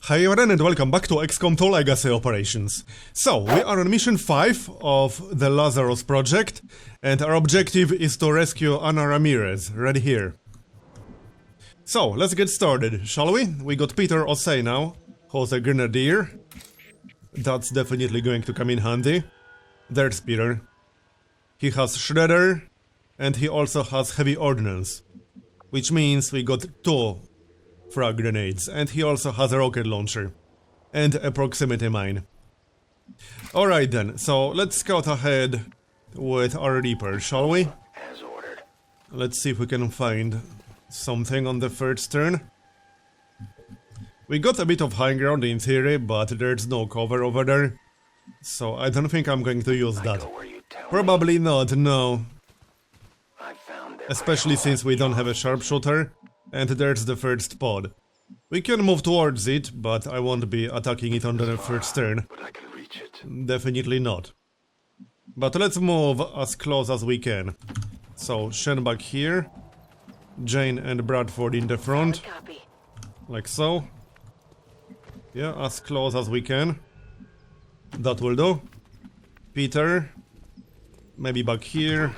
Hi everyone and welcome back to XCOM 2 Legacy Operations. So, we are on mission 5 of the Lazarus Project, and our objective is to rescue Anna Ramirez, right here. So, let's get started, shall we? We got Peter Osei now, who's a grenadier. That's definitely going to come in handy. There's Peter. He has Shredder, and he also has heavy ordnance, which means we got 2 frag grenades, and he also has a rocket launcher and a proximity mine. Alright then, so let's scout ahead with our Reaper, shall we? As ordered. Let's see if we can find something on the first turn. We got a bit of high ground in theory, but there's no cover over there, so I don't think I'm going to use that. Probably not, no. Especially since we don't have a sharpshooter. And there's the first pod. We can move towards it, but I won't be attacking it on the first turn. But I can reach it. Definitely not. But let's move as close as we can. So, Shen back here. Jane and Bradford in the front. Like so. Yeah, as close as we can. That will do. Peter. Maybe back here.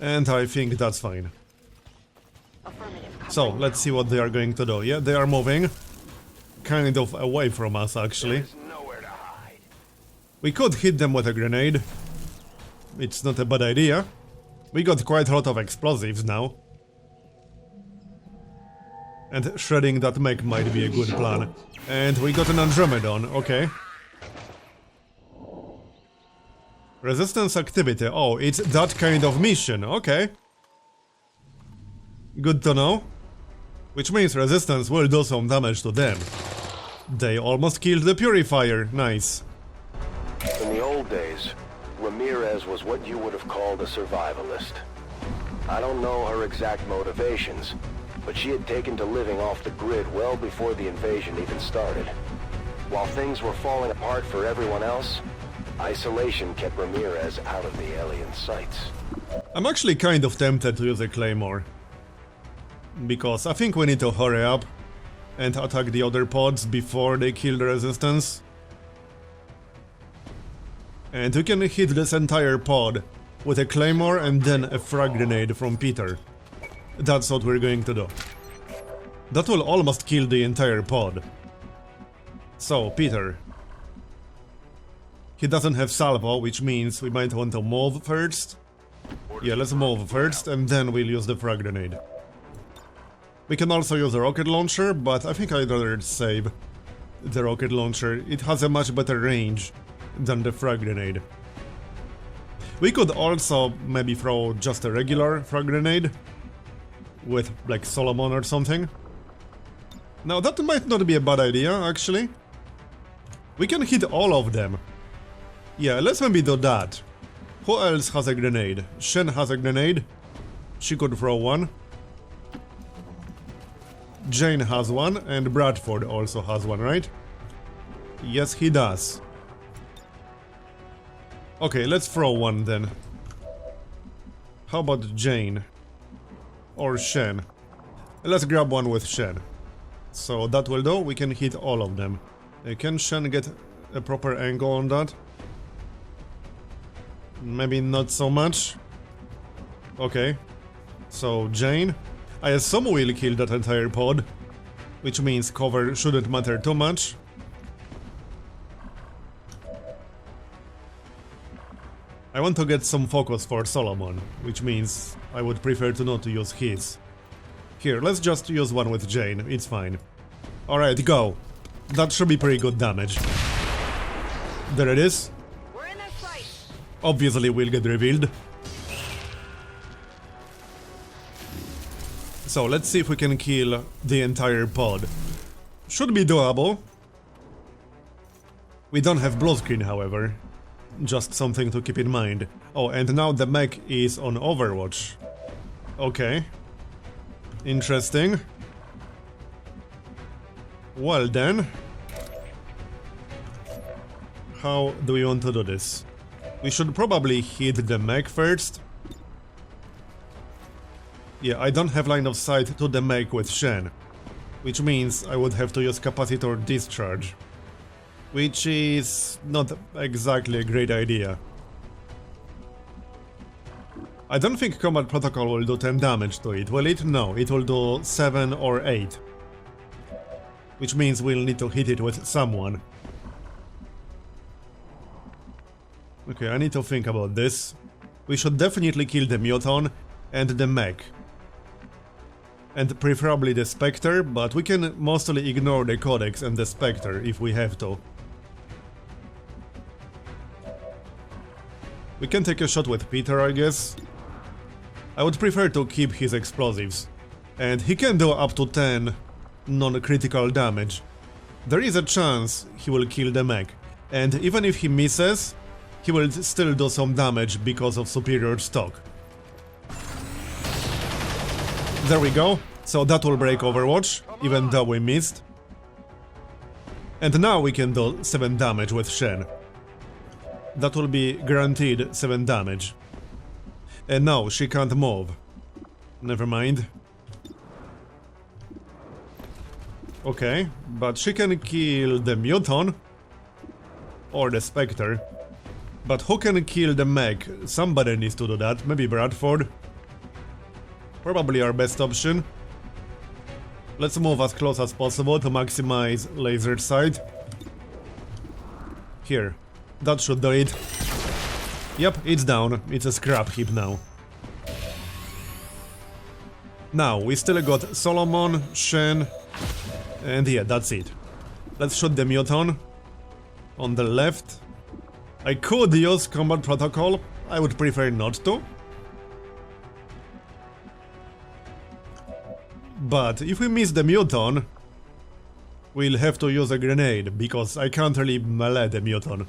And I think that's fine. So, let's see what they are going to do. Yeah, they are moving. Kind of away from us, actually. We could hit them with a grenade. It's not a bad idea. We got quite a lot of explosives now. And shredding that mech might be a good plan. And we got an Andromedan, okay. Resistance activity. Oh, it's that kind of mission, okay. Good to know. Which means resistance will do some damage to them. They almost killed the purifier, nice. In the old days, Ramirez was what you would have called a survivalist. I don't know her exact motivations, but she had taken to living off the grid well before the invasion even started. While things were falling apart for everyone else, isolation kept Ramirez out of the alien sights. I'm actually kind of tempted to use a claymore. Because I think we need to hurry up and attack the other pods before they kill the resistance. And we can hit this entire pod with a claymore and then a frag grenade from Peter. That's what we're going to do. That will almost kill the entire pod. So, Peter. He doesn't have salvo, which means we might want to move first. Yeah, let's move first and then we'll use the frag grenade. We can also use a rocket launcher, but I think I'd rather save the rocket launcher. It has a much better range than the frag grenade. We could also maybe throw just a regular frag grenade with like Solomon or something. Now that might not be a bad idea, actually. We can hit all of them. Yeah, let's maybe do that. Who else has a grenade? Shen has a grenade. She could throw one. Jane has one, and Bradford also has one, right? Yes, he does. Okay, let's throw one then. How about Jane? Or Shen? Let's grab one with Shen. So that will do, we can hit all of them. Can Shen get a proper angle on that? Maybe not so much. Okay. So, Jane. I assume we'll kill that entire pod, which means cover shouldn't matter too much. I want to get some focus for Solomon, which means I would prefer to not use his. Here, let's just use one with Jane, it's fine. Alright, go. That should be pretty good damage. There it is. We're in that fight. Obviously we'll get revealed. So, let's see if we can kill the entire pod. Should be doable. We don't have blue screen, however. Just something to keep in mind. Oh, and now the mech is on Overwatch. Okay. Interesting. Well then. How do we want to do this? We should probably hit the mech first. Yeah, I don't have line of sight to the mech with Shen. which means I would have to use capacitor discharge, which is not exactly a great idea. I don't think combat protocol will do 10 damage to it, will it? No, it will do 7 or 8. Which means we'll need to hit it with someone. Okay, I need to think about this. We should definitely kill the Muton and the mech. And preferably the Spectre, but we can mostly ignore the Codex and the Spectre if we have to. We can take a shot with Peter, I guess. I would prefer to keep his explosives. And he can do up to 10 non-critical damage. There is a chance he will kill the mech. And even if he misses, he will still do some damage because of superior stock. There we go. So that will break Overwatch, even though we missed. And now we can do 7 damage with Shen. That will be guaranteed 7 damage. And no, she can't move. Never mind. Okay, but she can kill the Muton. Or the Spectre. But who can kill the mech? Somebody needs to do that. Maybe Bradford. Probably our best option. Let's move as close as possible to maximize laser sight. Here. That should do it. Yep, it's down. It's a scrap heap now. Now, we still got Solomon, Shen, and yeah, that's it. Let's shoot the Muton. On the left. I could use combat protocol. I would prefer not to. But if we miss the Muton, we'll have to use a grenade, because I can't really melee the Muton.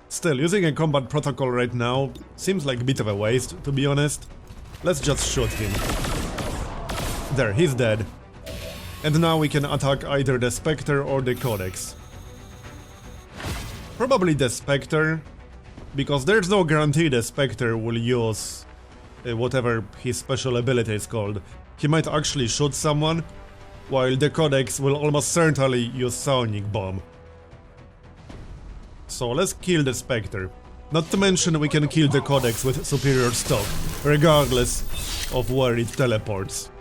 Still, using a combat protocol right now seems like a bit of a waste, to be honest. Let's just shoot him. There, he's dead. And now we can attack either the Spectre or the Codex. Probably the Spectre, because there's no guarantee the Spectre will use whatever his special ability is called. He might actually shoot someone, while the Codex will almost certainly use Sonic Bomb. So let's kill the Spectre. Not to mention we can kill the Codex with superior stock, regardless of where it teleports.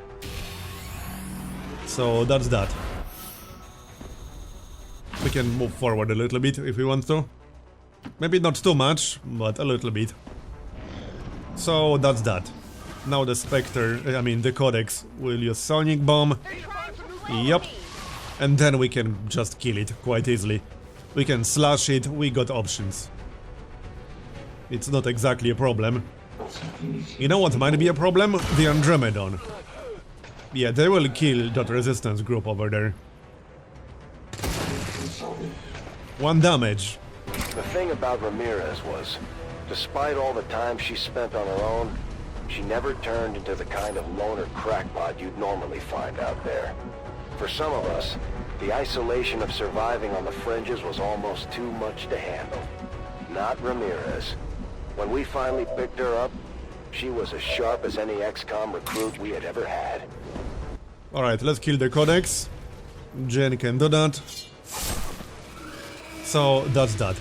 So that's that. We can move forward a little bit if we want to. Maybe not too much, but a little bit. So that's that. Now the Spectre, the Codex will use Sonic Bomb. Yup. And then we can just kill it quite easily. We can slash it, we got options. It's not exactly a problem. You know what might be a problem? The Andromedan. Yeah, they will kill that resistance group over there. 1 damage. The thing about Ramirez was, despite all the time she spent on her own, she never turned into the kind of loner crackpot you'd normally find out there. For some of us, the isolation of surviving on the fringes was almost too much to handle. Not Ramirez. When we finally picked her up, she was as sharp as any XCOM recruit we had ever had. Alright, let's kill the Codex. Jen can do that. So, that's that.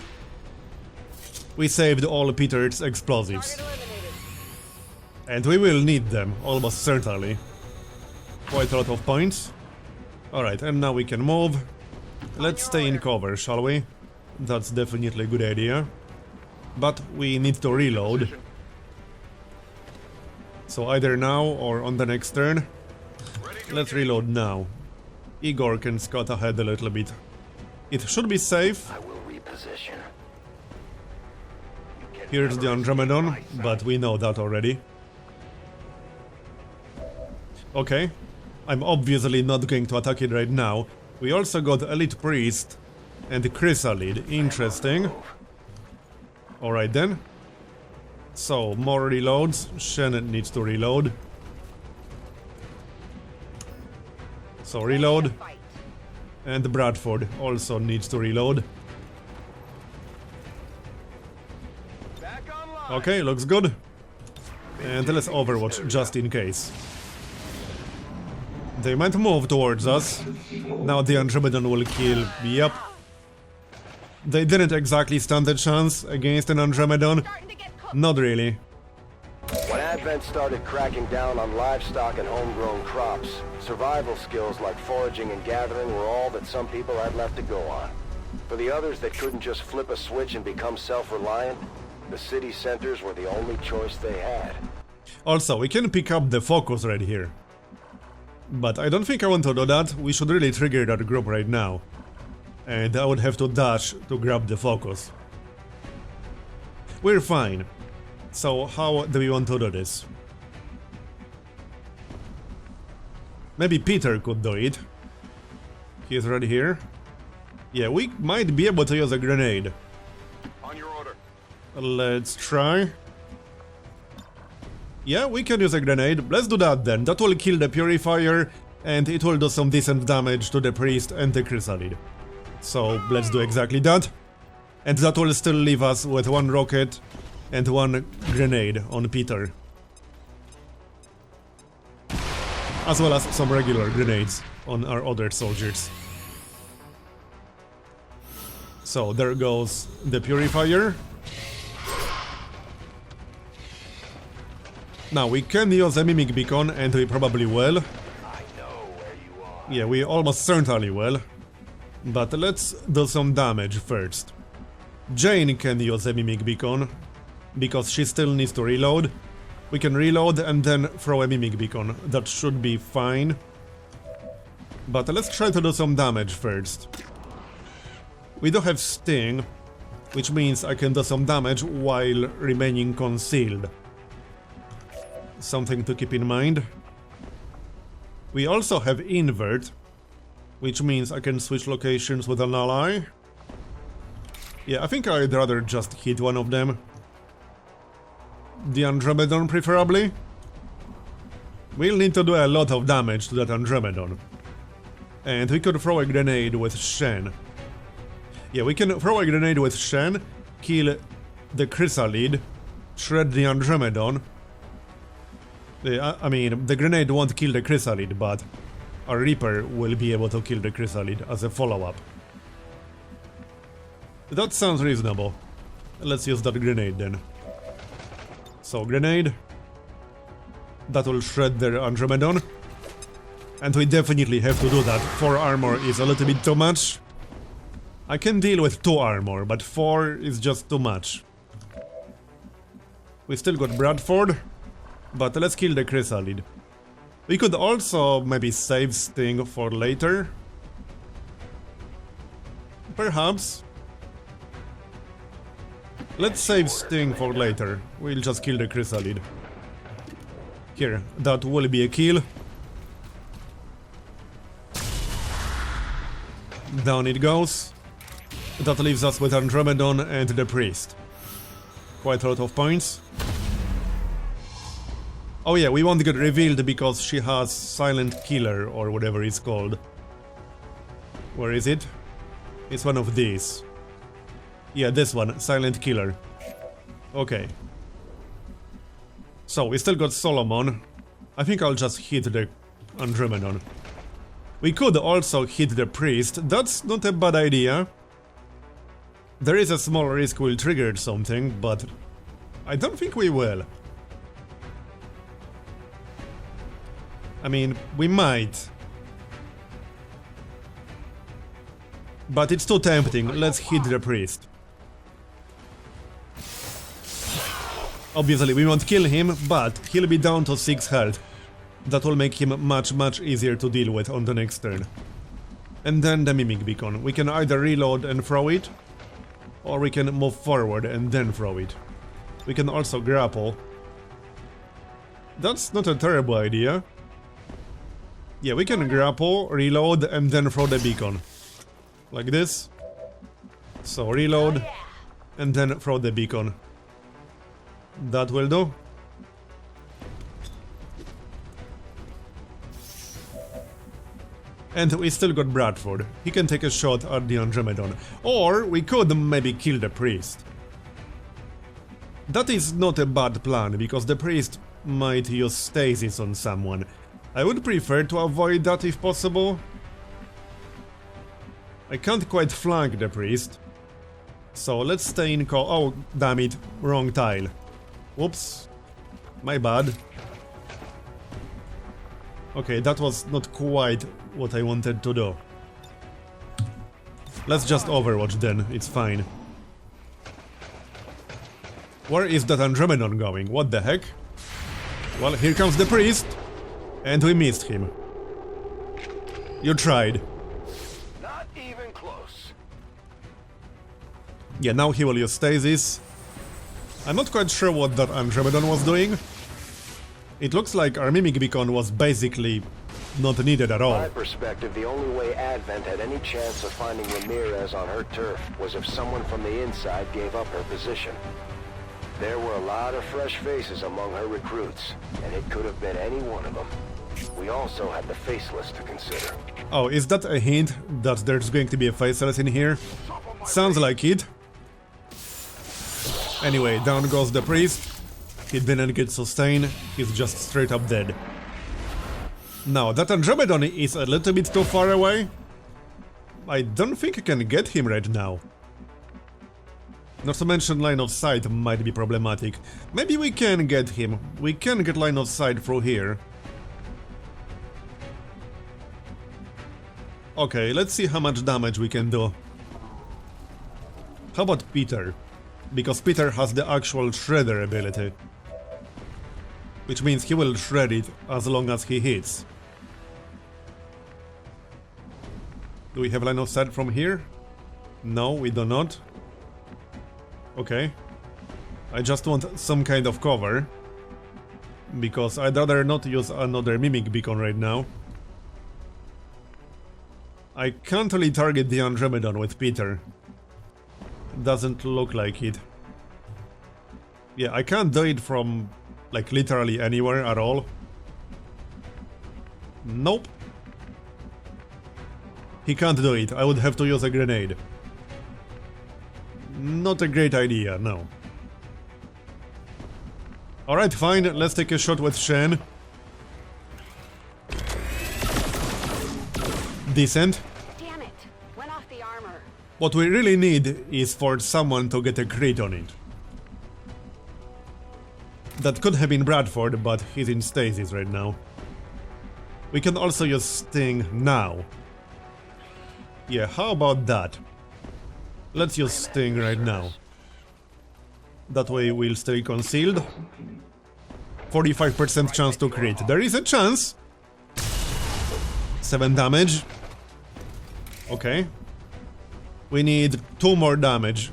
We saved all Peter's explosives. And we will need them, almost certainly. Quite a lot of points. Alright, and now we can move. Let's stay in cover, shall we? That's definitely a good idea. But we need to reload. So either now or on the next turn. Let's reload now. Igor can scout ahead a little bit. It should be safe. I will reposition. Here's the Andromedan, but we know that already. Okay. I'm obviously not going to attack it right now. We also got Elite Priest and Chrysalid. Interesting. Alright then. So, more reloads. Shen needs to reload. So, reload. And Bradford also needs to reload. Okay, looks good. And let's Overwatch just in case. They might move towards us. Now the Andromedan will kill... Yep. They didn't exactly stand a chance against an Andromedan. Not really. When Advent started cracking down on livestock and homegrown crops, survival skills like foraging and gathering were all that some people had left to go on. For the others that couldn't just flip a switch and become self-reliant, the city centers were the only choice they had. Also, we can pick up the focus right here. But I don't think I want to do that. We should really trigger that group right now. And I would have to dash to grab the focus. We're fine. So how do we want to do this? Maybe Peter could do it. He's right here. Yeah, we might be able to use a grenade. On your order. Let's try. Yeah, we can use a grenade. Let's do that then. That will kill the purifier and it will do some decent damage to the priest and the chrysalid. So let's do exactly that. And that will still leave us with one rocket and one grenade on Peter. As well as some regular grenades on our other soldiers. So there goes the purifier. Now we can use a mimic beacon and we probably will. I know where you are. Yeah, we almost certainly will. But let's do some damage first. Jane can use a mimic beacon because she still needs to reload. We can reload and then throw a mimic beacon. That should be fine. But let's try to do some damage first. We do have Sting, which means I can do some damage while remaining concealed. Something to keep in mind. We also have Invert, which means I can switch locations with an ally. Yeah, I think I'd rather just hit one of them. The Andromedan preferably. We'll need to do a lot of damage to that Andromedan. And we could throw a grenade with Shen. Yeah, we can throw a grenade with Shen, kill the chrysalid, shred the Andromedan. I mean, the grenade won't kill the chrysalid, but our Reaper will be able to kill the chrysalid as a follow-up. That sounds reasonable. Let's use that grenade then. So, grenade. That will shred the Andromedan. And we definitely have to do that. 4 armor is a little bit too much. I can deal with 2 armor, but 4 is just too much. We still got Bradford, but let's kill the chrysalid. We could also maybe save Sting for later. Perhaps. Let's save Sting for later. We'll just kill the chrysalid. Here, that will be a kill. Down it goes. That leaves us with Andromedan and the priest. Quite a lot of points. Oh yeah, we won't get revealed because she has Silent Killer or whatever it's called. Where is it? It's one of these. Yeah, this one, Silent Killer. Okay. So, we still got Solomon. I think I'll just hit the Andromedan. We could also hit the priest. That's not a bad idea. There is a small risk we'll trigger something, but I don't think we will. I mean, we might. But it's too tempting. Let's hit the priest. Obviously, we won't kill him, but he'll be down to 6 health. That will make him much easier to deal with on the next turn. And then the Mimic Beacon. We can either reload and throw it, or we can move forward and then throw it. We can also grapple. That's not a terrible idea. Yeah, we can grapple, reload, and then throw the beacon. Like this. So reload, and then throw the beacon. That will do. And we still got Bradford. He can take a shot at the Andromedan. Or we could maybe kill the priest. That is not a bad plan, because the priest might use stasis on someone. I would prefer to avoid that if possible. I can't quite flank the priest. So let's stay in oh, damn it, wrong tile. Whoops. My bad. Okay, that was not quite what I wanted to do. Let's just overwatch then, it's fine. Where is that Andromedan going? What the heck? Well, here comes the priest. And we missed him. You tried. Not even close. Yeah, now he will use stasis. I'm not quite sure what that Andromedan was doing. It looks like our mimic beacon was basically not needed at all. From my perspective, the only way Advent had any chance of finding Ramirez on her turf was if someone from the inside gave up her position. There were a lot of fresh faces among her recruits, and it could have been any one of them. We also had the faceless to consider. Oh, is that a hint that there's going to be a faceless in here? Sounds like it. Anyway, down goes the priest. He didn't get sustained, he's just straight up dead. Now, that Andromedan is a little bit too far away. I don't think I can get him right now. Not to mention line of sight might be problematic. Maybe we can get him. We can get line of sight through here. Okay, let's see how much damage we can do. How about Peter? Because Peter has the actual shredder ability. Which means he will shred it as long as he hits. Do we have line of sight from here? No, we do not. Okay. I just want some kind of cover. Because I'd rather not use another mimic beacon right now. I can't really target the Andromedan with Peter. Doesn't look like it. Yeah, I can't do it from, like, literally anywhere at all. Nope. He can't do it. I would have to use a grenade. Not a great idea, no. Alright, fine. Let's take a shot with Shen. Decent. Damn it! Went off the armor. What we really need is for someone to get a crit on it. That could have been Bradford, but he's in stasis right now. We can also use Sting now. Yeah, how about that? Let's use Sting right now. That way we'll stay concealed. 45% chance to crit. There is a chance! 7 damage. Okay. We need 2 more damage.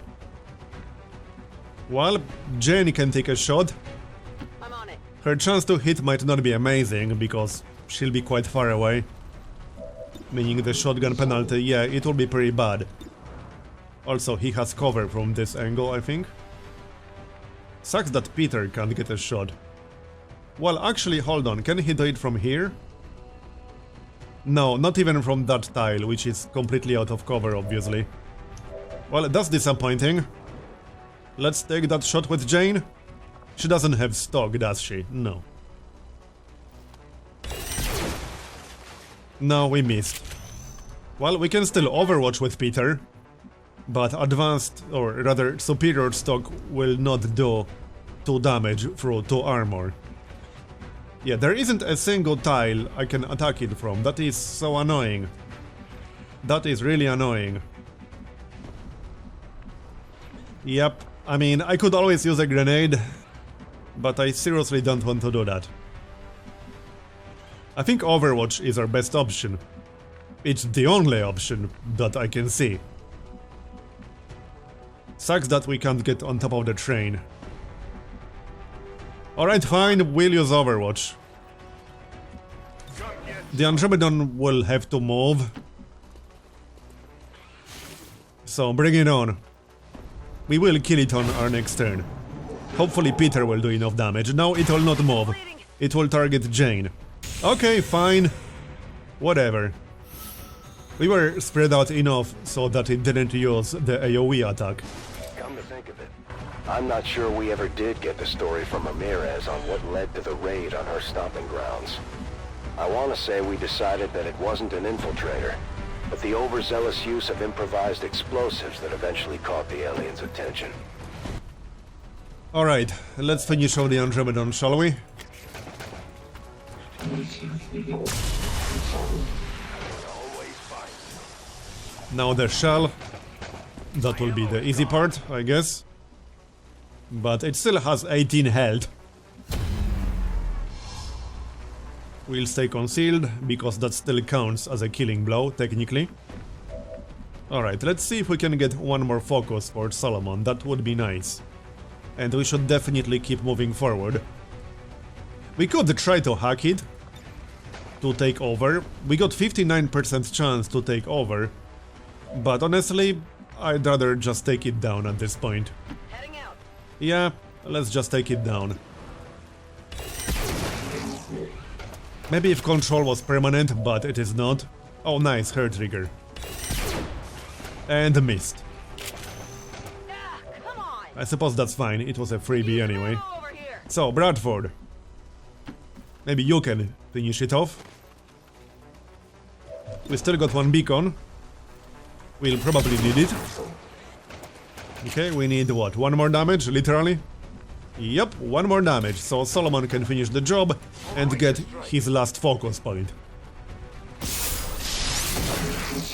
Well, Jenny can take a shot. I'm on it. Her chance to hit might not be amazing, because she'll be quite far away. Meaning the shotgun penalty, yeah, it will be pretty bad. Also, he has cover from this angle, I think. Sucks that Peter can't get a shot. Well, actually, hold on, can he do it from here? No, not even from that tile, which is completely out of cover, obviously. Well, that's disappointing. Let's take that shot with Jane. She doesn't have stock, does she? No. No, we missed. Well, we can still overwatch with Peter. But advanced, or rather superior stock, will not do 2 damage through 2 armor. Yeah, there isn't a single tile I can attack it from. That is so annoying. That is really annoying. Yep, I mean, I could always use a grenade, but I seriously don't want to do that. I think Overwatch is our best option. It's the only option that I can see. Sucks that we can't get on top of the train. Alright, fine, we'll use Overwatch. The Andromedan will have to move. So bring it on. We will kill it on our next turn. Hopefully Peter will do enough damage. No, it will not move. It will target Jane. Okay, fine. Whatever. We were spread out enough so that it didn't use the AoE attack. Come to think of it, I'm not sure we ever did get the story from Ramirez on what led to the raid on her stomping grounds. I want to say we decided that it wasn't an infiltrator, but the overzealous use of improvised explosives that eventually caught the aliens' attention. Alright, let's finish off the Andromedan, shall we? Now the shell. That will be the easy part, I guess. But it still has 18 health. We'll stay concealed, because that still counts as a killing blow, technically. Alright, let's see if we can get one more focus for Solomon, that would be nice. And we should definitely keep moving forward. We could try to hack it, to take over. We got 59% chance to take over, but honestly, I'd rather just take it down at this point. Heading out. Yeah, let's just take it down. Maybe if control was permanent, but it is not. Oh nice, hair trigger. And missed. Ah, come on. I suppose that's fine, it was a freebie anyway. Over here. So, Bradford. Maybe you can finish it off. We still got one beacon. We'll probably need it. Okay, we need what? One more damage, literally? Yep, one more damage, so Solomon can finish the job and get his last focus point.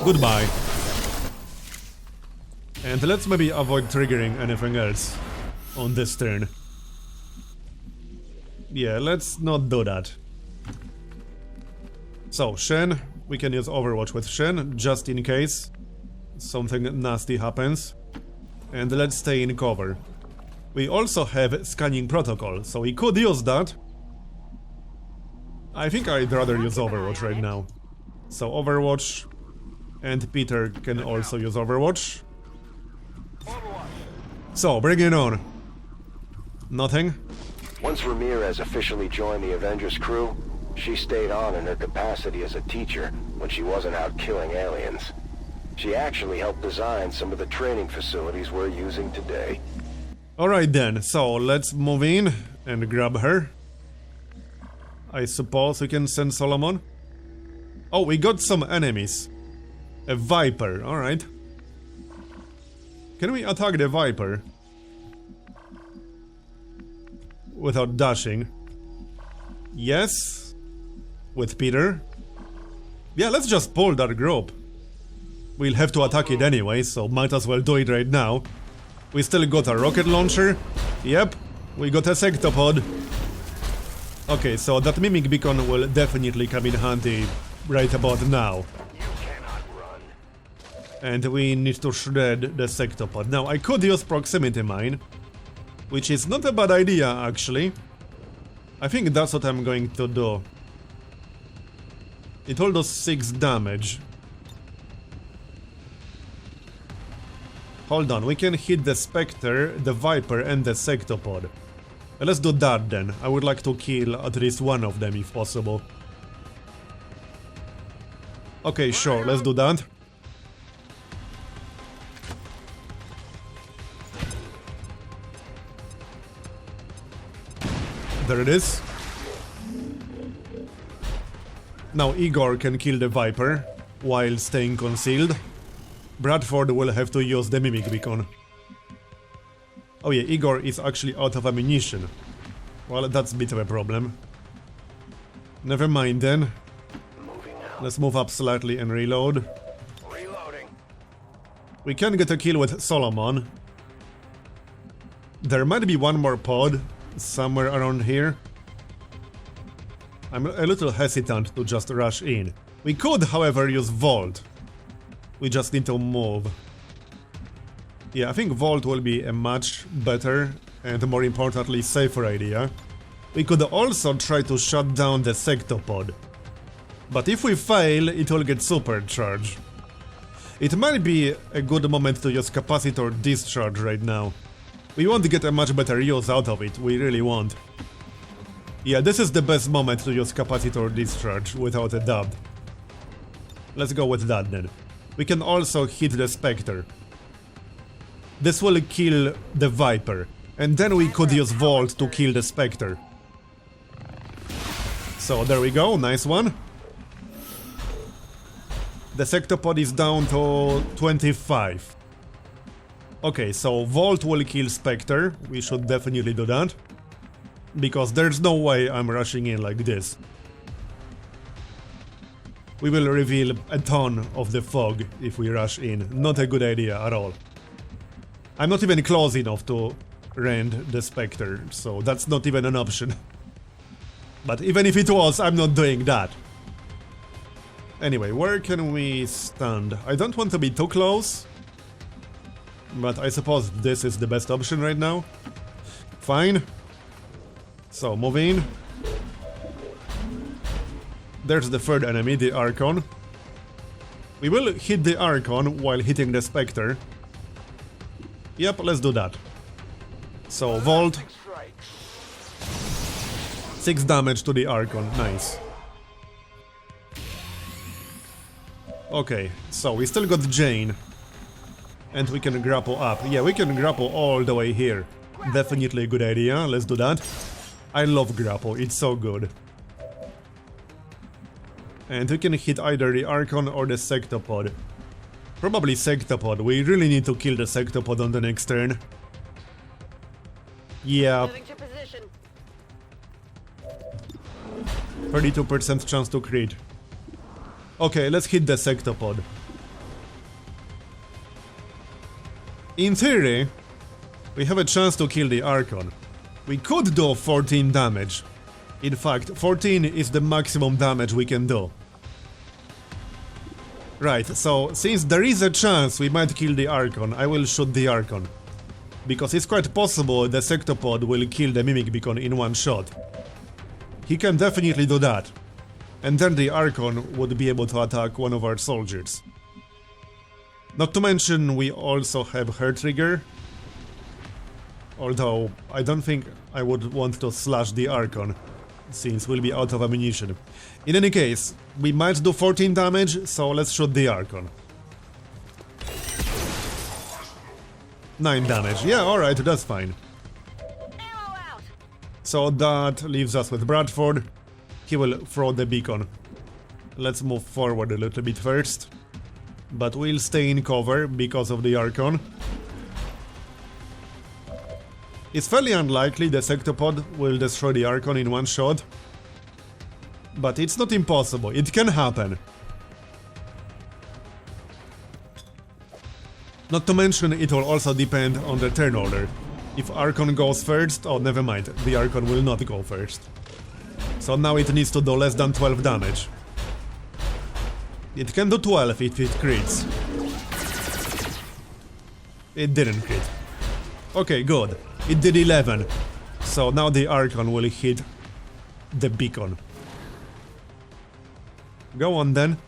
Goodbye. And let's maybe avoid triggering anything else on this turn. Yeah, let's not do that. So, Shen, we can use Overwatch with Shen, just in case something nasty happens. And let's stay in cover. We also have scanning protocol, so we could use that. I think I'd rather use Overwatch right now. So Overwatch, and Peter can also use Overwatch. So, bring it on. Nothing? Once Ramirez officially joined the Avengers crew, she stayed on in her capacity as a teacher when she wasn't out killing aliens. She actually helped design some of the training facilities we're using today. Alright then, so let's move in and grab her. I suppose we can send Solomon. Oh, we got some enemies. A Viper, alright. Can we attack the Viper? Without dashing? Yes. With Peter? Yeah, let's just pull that group. We'll have to attack it anyway, so might as well do it right now. We still got a rocket launcher. Yep, we got a sectopod. Okay, so that mimic beacon will definitely come in handy right about now. You cannot run. And we need to shred the sectopod. Now, I could use proximity mine, which is not a bad idea, actually. I think that's what I'm going to do. It will do 6 damage. Hold on, we can hit the Spectre, the Viper and the Sectopod. Let's do that then. I would like to kill at least one of them if possible. Okay, sure, let's do that. There it is. Now Igor can kill the Viper while staying concealed. Bradford will have to use the mimic beacon. Oh yeah, Igor is actually out of ammunition. Well, that's a bit of a problem. Never mind then. Let's move up slightly and reload. Reloading. We can get a kill with Solomon. There might be one more pod somewhere around here. I'm a little hesitant to just rush in. We could, however, use Vault. We just need to move. Yeah, I think Vault will be a much better and more importantly safer idea. We could also try to shut down the Sectopod. But if we fail, it will get supercharged. It might be a good moment to use capacitor discharge right now. We won't get a much better use out of it, we really won't. Yeah, this is the best moment to use capacitor discharge, without a doubt. Let's go with that then. We can also hit the Spectre. This will kill the Viper, and then we could use Vault to kill the Spectre. So there we go, nice one. The sectopod is down to 25. Okay, so Volt will kill Spectre. We should definitely do that. Because there's no way I'm rushing in like this. We will reveal a ton of the fog if we rush in. Not a good idea at all. I'm not even close enough to rend the Spectre, so that's not even an option. But even if it was, I'm not doing that. Anyway, where can we stand? I don't want to be too close. But I suppose this is the best option right now. Fine. So, move in. There's the third enemy, the Archon. We will hit the Archon while hitting the Spectre. Yep, let's do that. So, Volt. 6 damage to the Archon, nice. Okay, so we still got Jane. And we can grapple up. Yeah, we can grapple all the way here. Definitely a good idea, let's do that. I love grapple, it's so good. And we can hit either the Archon or the Sectopod. Probably Sectopod, we really need to kill the Sectopod on the next turn. Yeah. Moving to position. 32% chance to crit. Okay, let's hit the Sectopod. In theory, we have a chance to kill the Archon. We could do 14 damage. In fact, 14 is the maximum damage we can do. Right, so since there is a chance we might kill the Archon, I will shoot the Archon. Because it's quite possible the Sectopod will kill the Mimic Beacon in one shot. He can definitely do that. And then the Archon would be able to attack one of our soldiers. Not to mention we also have her trigger. Although I don't think I would want to slash the Archon, since we'll be out of ammunition. In any case, we might do 14 damage, so let's shoot the Archon. 9 damage, yeah, alright, that's fine. Ammo out. So that leaves us with Bradford. He will throw the beacon. Let's move forward a little bit first. But we'll stay in cover because of the Archon. It's fairly unlikely the Sectopod will destroy the Archon in one shot. But it's not impossible, it can happen. Not to mention it will also depend on the turn order. If Archon goes first, oh never mind, the Archon will not go first. So now it needs to do less than 12 damage. It can do 12 if it crits. It didn't crit. Okay, good. It did 11. So now the Archon will hit the beacon. Go on then.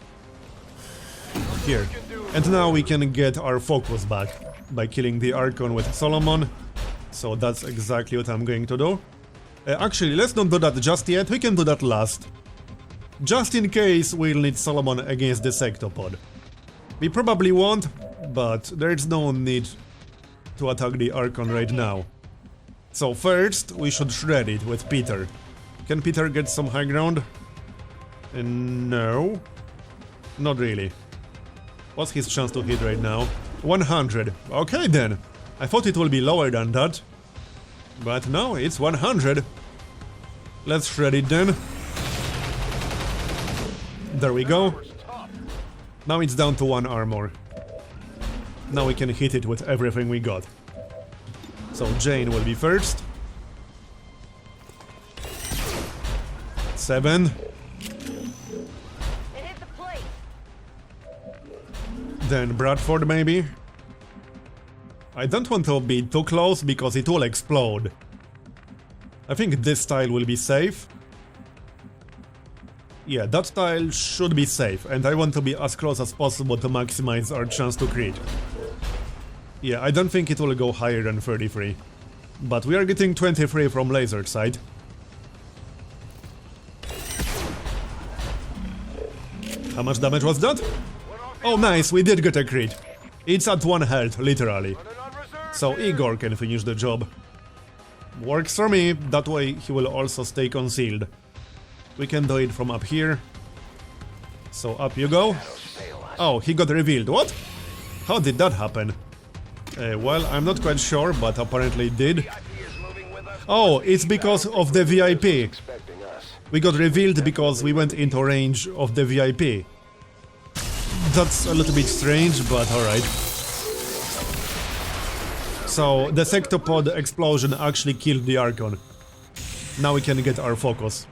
Here. And now we can get our focus back by killing the Archon with Solomon. So that's exactly what I'm going to do. Actually, let's not do that just yet, we can do that last. Just in case we'll need Solomon against the Sectopod. We probably won't, but there's no need to attack the Archon right now. So first, we should shred it with Peter. Can Peter get some high ground? No. Not really. What's his chance to hit right now? 100. Okay then. I thought it will be lower than that. But no, it's 100. Let's shred it then. There we go. Now it's down to 1 armor. Now we can hit it with everything we got. So Jane will be first. 7. It hit the plate. Then Bradford maybe. I don't want to be too close because it will explode. I think this tile will be safe. Yeah, that tile should be safe, and I want to be as close as possible to maximize our chance to crit. Yeah, I don't think it will go higher than 33. But we are getting 23 from laser side. How much damage was that? Oh nice, we did get a crit. It's at 1 health, literally. So Igor can finish the job. Works for me, that way he will also stay concealed. We can do it from up here. So up you go. Oh, he got revealed. What? How did that happen? Well, I'm not quite sure, but apparently it did. Oh, it's because of the VIP. We got revealed because we went into range of the VIP. That's a little bit strange, but alright. So, the sectopod explosion actually killed the Archon. Now we can get our focus.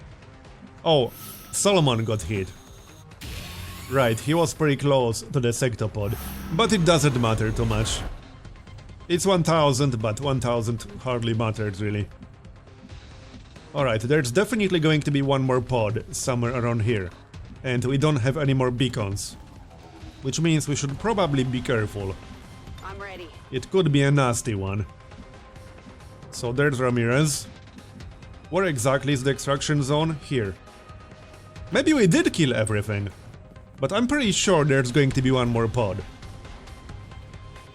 Oh, Solomon got hit. Right, he was pretty close to the sectopod, but it doesn't matter too much. It's 1000, but 1000 hardly mattered really. Alright, there's definitely going to be one more pod somewhere around here. And we don't have any more beacons. Which means we should probably be careful. I'm ready. It could be a nasty one. So there's Ramirez. Where exactly is the extraction zone? Here. Maybe we did kill everything. But I'm pretty sure there's going to be one more pod.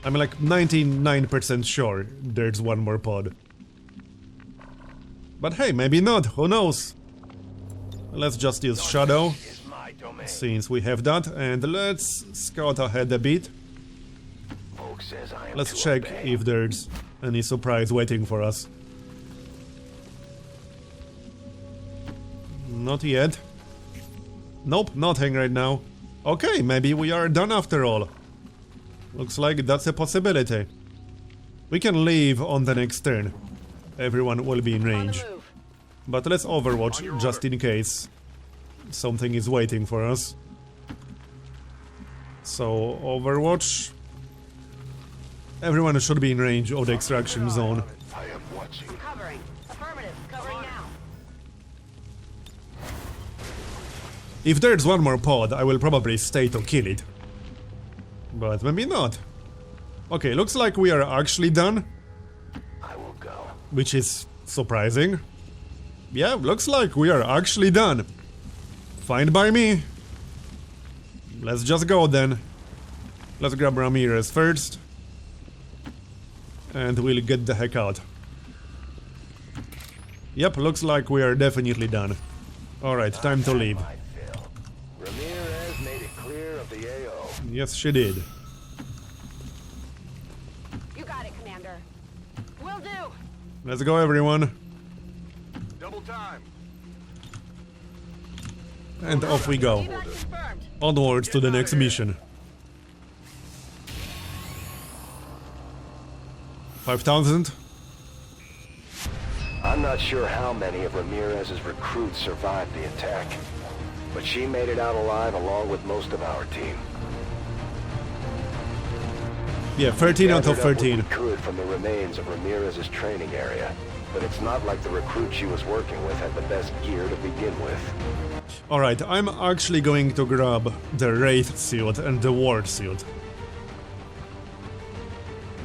I'm like 99% sure there's one more pod. But hey, maybe not, who knows? Let's just use Shadow, since we have that, and let's scout ahead a bit. Let's check if there's any surprise waiting for us. Not yet. Nope, nothing right now. Okay, maybe we are done after all. Looks like that's a possibility. We can leave on the next turn. Everyone will be in range. But let's overwatch just in case something is waiting for us. So, overwatch. Everyone should be in range of the extraction zone. Covering. Affirmative. Covering now. If there's one more pod, I will probably stay to kill it. But maybe not. Okay, looks like we are actually done. I will go. Which is surprising. Yeah, looks like we are actually done. Fine by me. Let's just go then. Let's grab Ramirez first. And we'll get the heck out. Yep, looks like we are definitely done. Alright, time to leave. Ramirez made it clear of the AO. Yes, she did. You got it, Commander. Will do. Let's go, everyone. Double time. And off we go. Evac confirmed. Onwards to the next mission. 5,000? I'm not sure how many of Ramirez's recruits survived the attack, but she made it out alive along with most of our team. Yeah, 13 out of Gathered up 13. what we could from the remains of Ramirez's training area, but it's not like the recruit she was working with had the best gear to begin with. Alright, I'm actually going to grab the Wraith suit and the Ward suit.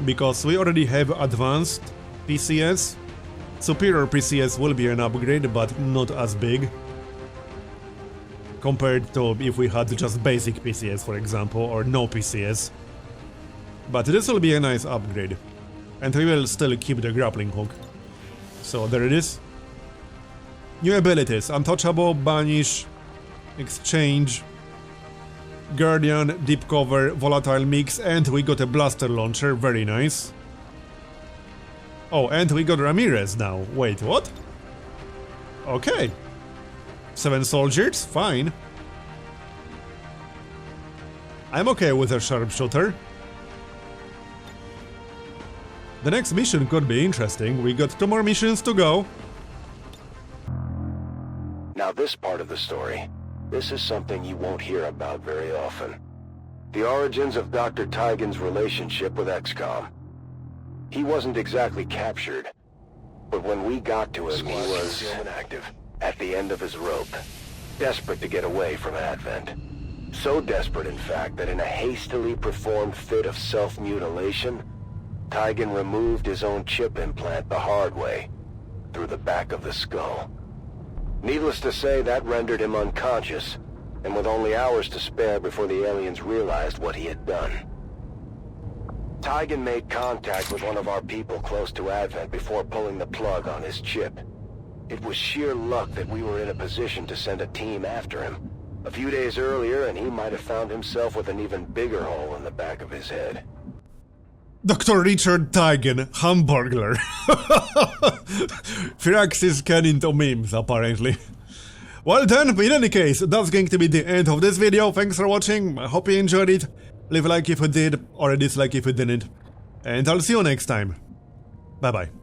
Because we already have advanced PCS. Superior PCS will be an upgrade, but not as big. Compared to if we had just basic PCS, for example, or no PCS. But this will be a nice upgrade. And we will still keep the grappling hook. So there it is. New abilities: Untouchable, Banish, Exchange, Guardian, Deep Cover, Volatile Mix, and we got a Blaster Launcher, very nice. Oh, and we got Ramirez now. Wait, what? Okay. 7 soldiers, fine. I'm okay with a sharpshooter. The next mission could be interesting. We got 2 more missions to go. Now this part of the story, this is something you won't hear about very often. The origins of Dr. Tigan's relationship with XCOM. He wasn't exactly captured, but when we got to him, he was inactive, at the end of his rope, desperate to get away from Advent. So desperate, in fact, that in a hastily performed fit of self-mutilation, Tigan removed his own chip implant the hard way, through the back of the skull. Needless to say, that rendered him unconscious, and with only hours to spare before the aliens realized what he had done. Tigan made contact with one of our people close to Advent before pulling the plug on his chip. It was sheer luck that we were in a position to send a team after him. A few days earlier, and he might have found himself with an even bigger hole in the back of his head. Dr. Richard Teigen, Hamburglar. Firaxis can into memes, apparently. Well then, in any case, that's going to be the end of this video. Thanks for watching, I hope you enjoyed it. Leave a like if you did, or a dislike if you didn't. And I'll see you next time. Bye bye.